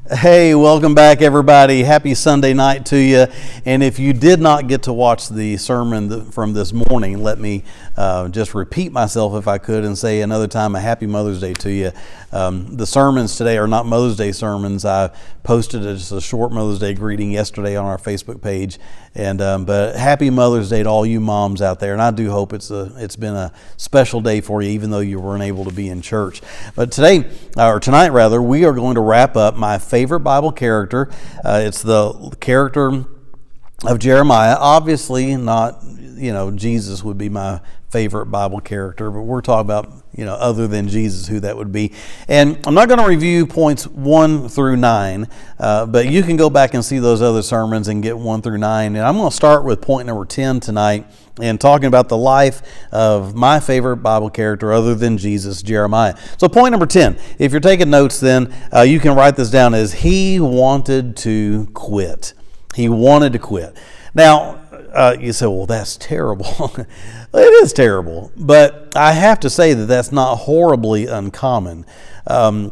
Hey, welcome back, everybody. Happy Sunday night to you. And if you did not get to watch the sermon from this morning, let me just repeat myself if I could and say another time a happy Mother's Day to you. The sermons today are not Mother's Day sermons. I posted just a short Mother's Day greeting yesterday on our Facebook page. But happy Mother's Day to all you moms out there. And I do hope it's been a special day for you, even though you weren't able to be in church. But tonight, we are going to wrap up my favorite Bible character. It's the character of Jeremiah. Obviously not, Jesus would be my favorite Bible character, but we're talking about, other than Jesus, who that would be. And I'm not going to review points 1 through 9, but you can go back and see those other sermons and get 1 through 9. And I'm going to start with point number 10 tonight and talking about the life of my favorite Bible character other than Jesus, Jeremiah. So point number 10, if you're taking notes then, you can write this down as he wanted to quit. He wanted to quit. Now, you say, well, that's terrible. It is terrible, but I have to say that that's not horribly uncommon. I've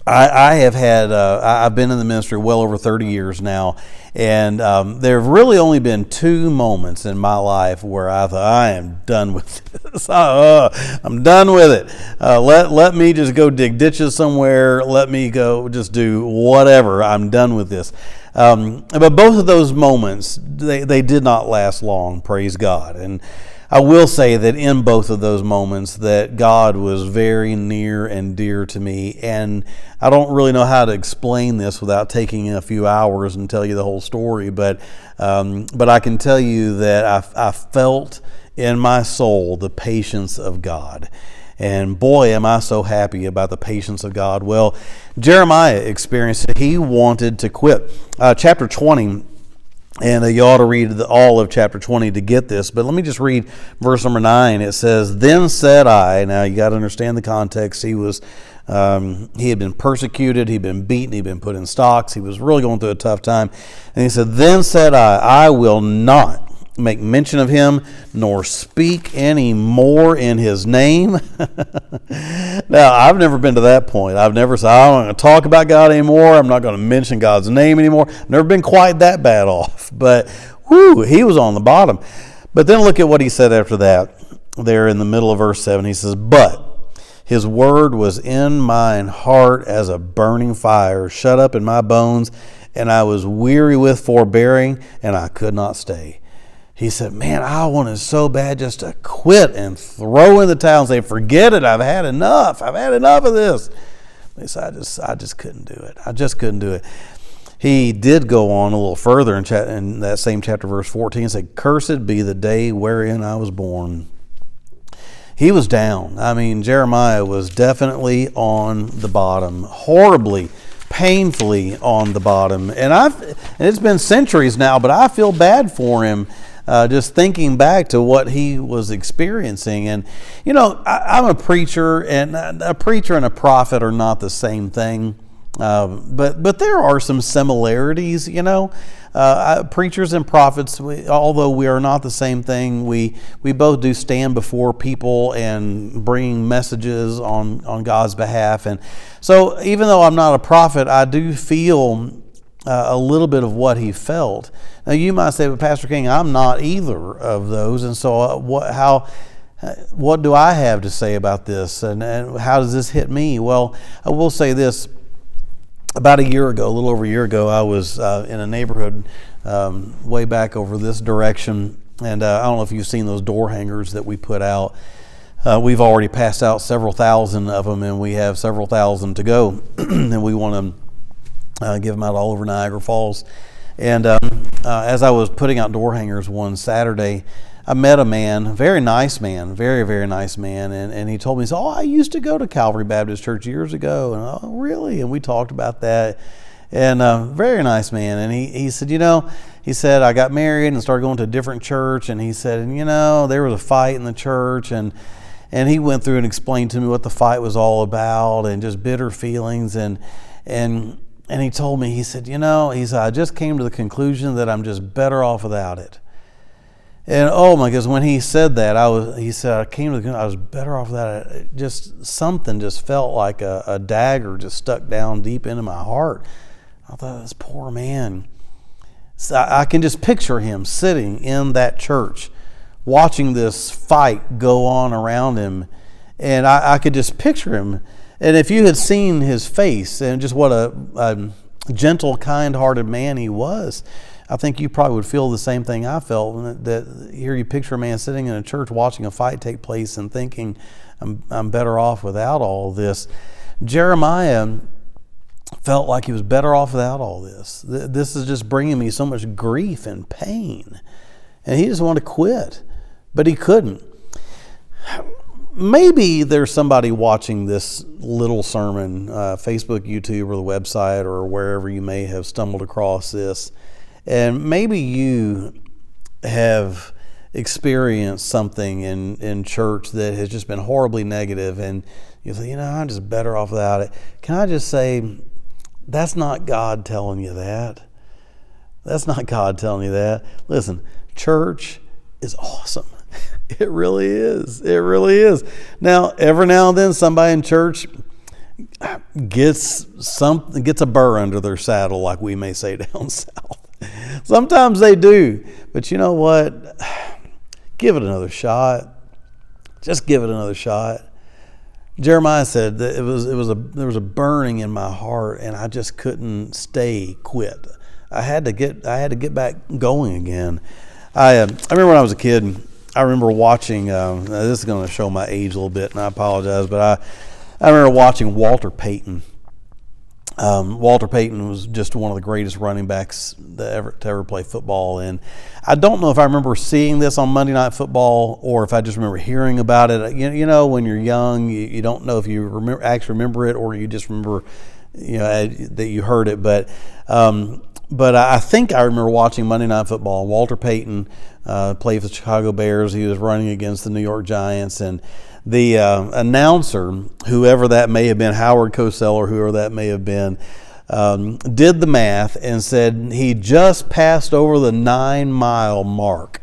been in the ministry well over 30 years now, and there have really only been 2 moments in my life where I thought, I am done with this. I'm done with it. Let me just go dig ditches somewhere. Let me go just do whatever. I'm done with this. But both of those moments, they did not last long, praise God. And I will say that in both of those moments that God was very near and dear to me, and I don't really know how to explain this without taking a few hours and tell you the whole story, but I can tell you that I felt in my soul the patience of God. And boy, am I so happy about the patience of God. Well, Jeremiah experienced it. He wanted to quit. Chapter 20, and you ought to read all of chapter 20 to get this, but let me just read verse number 9. It says, "Then said I," now you got to understand the context. He had been persecuted, he'd been beaten, he'd been put in stocks, he was really going through a tough time. And he said, "Then said I will not make mention of him, nor speak any more in his name." Now, I've never been to that point. I've never said, I'm not going to talk about God anymore. I'm not going to mention God's name anymore. Never been quite that bad off. But, he was on the bottom. But then look at what he said after that. There in the middle of verse 7, he says, "But his word was in mine heart as a burning fire, shut up in my bones, and I was weary with forbearing, and I could not stay." He said, man, I wanted so bad just to quit and throw in the towel and say, forget it, I've had enough. I've had enough of this. He said, I just couldn't do it. I just couldn't do it. He did go on a little further in that same chapter, verse 14, and said, "Cursed be the day wherein I was born." He was down. I mean, Jeremiah was definitely on the bottom, horribly, painfully on the bottom. And it's been centuries now, but I feel bad for him. Just thinking back to what he was experiencing. And, I'm a preacher, and a preacher and a prophet are not the same thing. But there are some similarities, preachers and prophets, although we are not the same thing, we both do stand before people and bring messages on God's behalf. And so even though I'm not a prophet, I do feel a little bit of what he felt. Now you might say, but Pastor King, I'm not either of those, and so what do I have to say about this, and how does this hit me? Well, I will say this. About a little over a year ago, I was in a neighborhood way back over this direction, and I don't know if you've seen those door hangers that we put out. We've already passed out several thousand of them, and we have several thousand to go, and we want to give them out all over Niagara Falls. And as I was putting out door hangers one Saturday, I met a man, very nice man, very, very nice man, and he told me, I used to go to Calvary Baptist Church years ago, and oh, really? And we talked about that, and very nice man. And he said, he said, I got married and started going to a different church, and he said, there was a fight in the church, and he went through and explained to me what the fight was all about, and just bitter feelings, and he told me, he said, I just came to the conclusion that I'm just better off without it. And oh my goodness, when he said that, he said, I came to the conclusion I was better off that. Something just felt like a dagger just stuck down deep into my heart. I thought, this poor man. So I can just picture him sitting in that church, watching this fight go on around him. And I could just picture him. And if you had seen his face and just what a gentle, kind-hearted man he was, I think you probably would feel the same thing I felt. That here you picture a man sitting in a church watching a fight take place and thinking, I'm better off without all this. Jeremiah felt like he was better off without all this. This is just bringing me so much grief and pain. And he just wanted to quit, but he couldn't. Maybe there's somebody watching this little sermon, Facebook, YouTube, or the website, or wherever you may have stumbled across this, and maybe you have experienced something in church that has just been horribly negative, and you say, I'm just better off without it. Can I just say, that's not God telling you that. That's not God telling you that. Listen, church is awesome. It really is. It really is. Now, every now and then, somebody in church gets a burr under their saddle, like we may say down south. Sometimes they do, but you know what? Give it another shot. Just give it another shot. Jeremiah said that there was a burning in my heart, and I just couldn't quit. I had to get back going again. I remember when I was a kid. I remember watching. This is going to show my age a little bit, and I apologize, but I remember watching Walter Payton. Walter Payton was just one of the greatest running backs to ever play football, and I don't know if I remember seeing this on Monday Night Football or if I just remember hearing about it. You know, when you're young, you don't know if you actually remember it or you just remember, that you heard it. But I think I remember watching Monday Night Football. Walter Payton played for the Chicago Bears. He was running against the New York Giants, and the announcer, whoever that may have been, Howard Cosell or whoever that may have been, did the math and said he just passed over the 9-mile mark.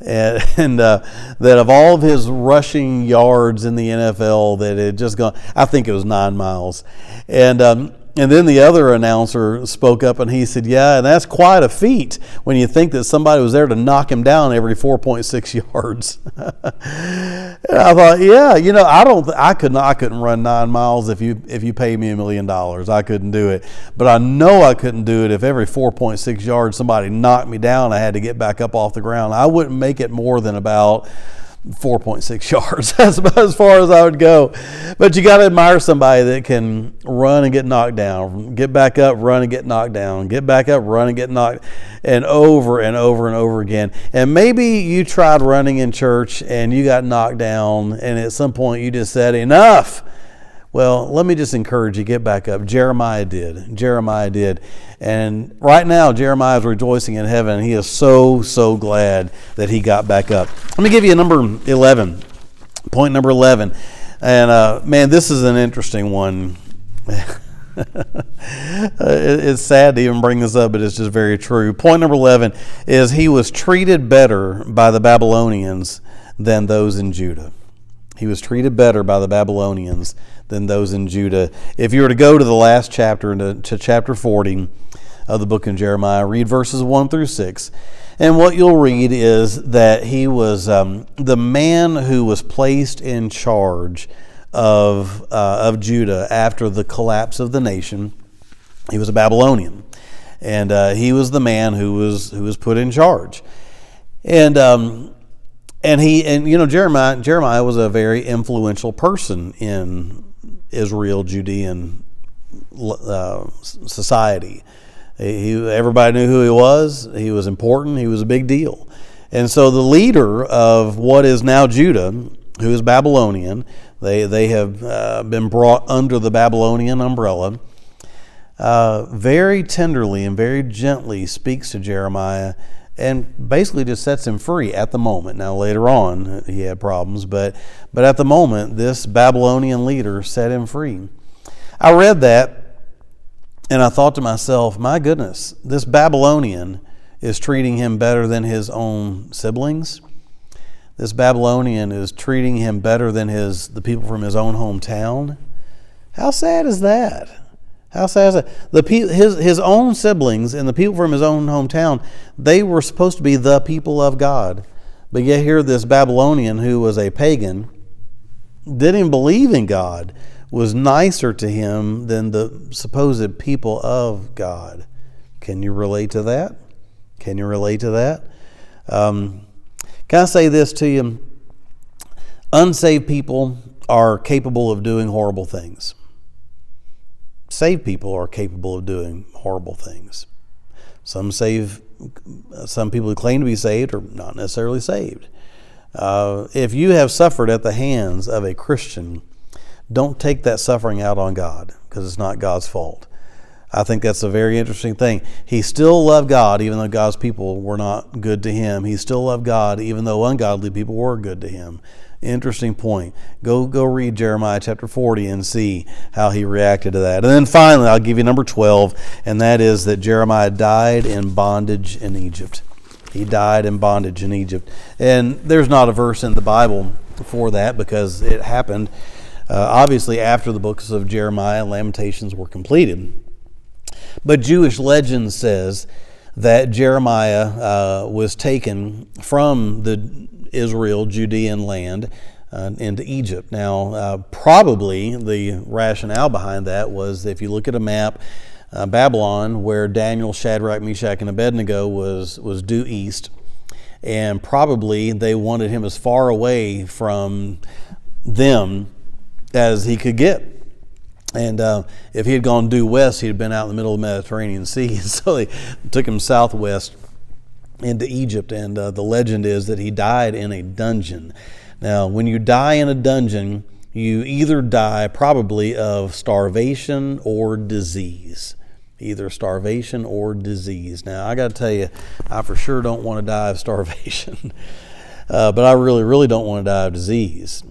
And that of all of his rushing yards in the NFL, that it had just gone, I think it was 9 miles. And then the other announcer spoke up and he said, yeah, and that's quite a feat when you think that somebody was there to knock him down every 4.6 yards. And I thought, yeah, I couldn't run 9 miles if you paid me $1 million. I couldn't do it. But I know I couldn't do it if every 4.6 yards somebody knocked me down, I had to get back up off the ground. I wouldn't make it more than about 4.6 yards. That's about as far as I would go. But you got to admire somebody that can run and get knocked down, get back up, run and get knocked down, get back up, run and get knocked, and over and over and over again. And maybe you tried running in church and you got knocked down, and at some point you just said, enough. Well, let me just encourage you, get back up. Jeremiah did. And right now, Jeremiah is rejoicing in heaven. He is so, so glad that he got back up. Let me give you number 11, point number 11. And man, this is an interesting one. It's sad to even bring this up, but it's just very true. Point number 11 is he was treated better by the Babylonians than those in Judah. He was treated better by the Babylonians than those in Judah. If you were to go to the last chapter, to chapter 40 of the book of Jeremiah, read verses 1 through 6. And what you'll read is that he was the man who was placed in charge of Judah after the collapse of the nation. He was a Babylonian, and he was the man who was put in charge. Jeremiah was a very influential person in Israel, Judean society. Everybody knew who he was. He was important. He was a big deal. And so the leader of what is now Judah, who is Babylonian, they have been brought under the Babylonian umbrella, very tenderly and very gently speaks to Jeremiah and basically just sets him free at the moment. Now later on he had problems, but at the moment this Babylonian leader set him free. I read that and I thought to myself, my goodness, this Babylonian is treating him better than his own siblings. This Babylonian is treating him better than the people from his own hometown. How sad is that? How sad is that? His own siblings and the people from his own hometown, they were supposed to be the people of God. But yet here this Babylonian who was a pagan, didn't even believe in God, was nicer to him than the supposed people of God. Can you relate to that? Can you relate to that? Can I say this to you? Unsaved people are capable of doing horrible things. Saved people are capable of doing horrible things. Some people who claim to be saved are not necessarily saved. If you have suffered at the hands of a Christian, don't take that suffering out on God, because it's not God's fault. I think that's a very interesting thing. He still loved God even though God's people were not good to him. He still loved God even though ungodly people were good to him. Interesting point. Go read Jeremiah chapter 40 and see how he reacted to that. And then finally, I'll give you number 12, and that is that Jeremiah died in bondage in Egypt. He died in bondage in Egypt. And there's not a verse in the Bible for that because it happened obviously after the books of Jeremiah and Lamentations were completed. But Jewish legend says that Jeremiah was taken from the Israel, Judean land into Egypt. Now, probably the rationale behind that was, if you look at a map, Babylon, where Daniel, Shadrach, Meshach, and Abednego was due east, and probably they wanted him as far away from them as he could get. And if he had gone due west, he'd have been out in the middle of the Mediterranean Sea. So they took him southwest into Egypt, and the legend is that he died in a dungeon. Now, when you die in a dungeon, you either die probably of starvation or disease. Either starvation or disease. Now, I got to tell you, I for sure don't want to die of starvation, but I really, really don't want to die of disease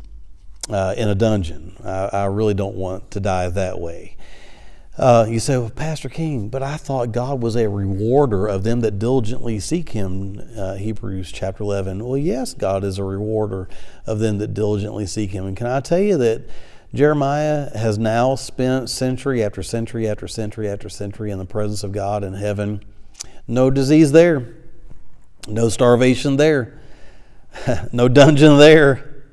in a dungeon. I really don't want to die that way. You say, well, Pastor King, but I thought God was a rewarder of them that diligently seek him, Hebrews chapter 11. Well, yes, God is a rewarder of them that diligently seek him. And can I tell you that Jeremiah has now spent century after century after century after century in the presence of God in heaven. No disease there. No starvation there. No dungeon there.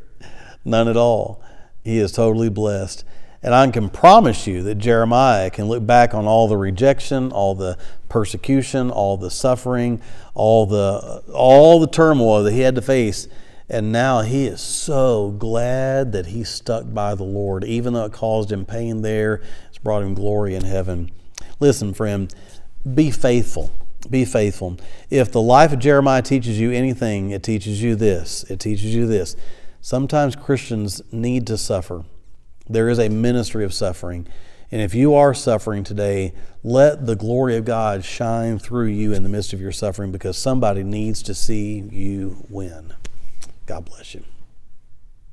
None at all. He is totally blessed. And I can promise you that Jeremiah can look back on all the rejection, all the persecution, all the suffering, all the turmoil that he had to face. And now he is so glad that he stuck by the Lord, even though it caused him pain there. It's brought him glory in heaven. Listen, friend, be faithful. Be faithful. If the life of Jeremiah teaches you anything, it teaches you this. It teaches you this. Sometimes Christians need to suffer. There is a ministry of suffering. And if you are suffering today, let the glory of God shine through you in the midst of your suffering, because somebody needs to see you win. God bless you.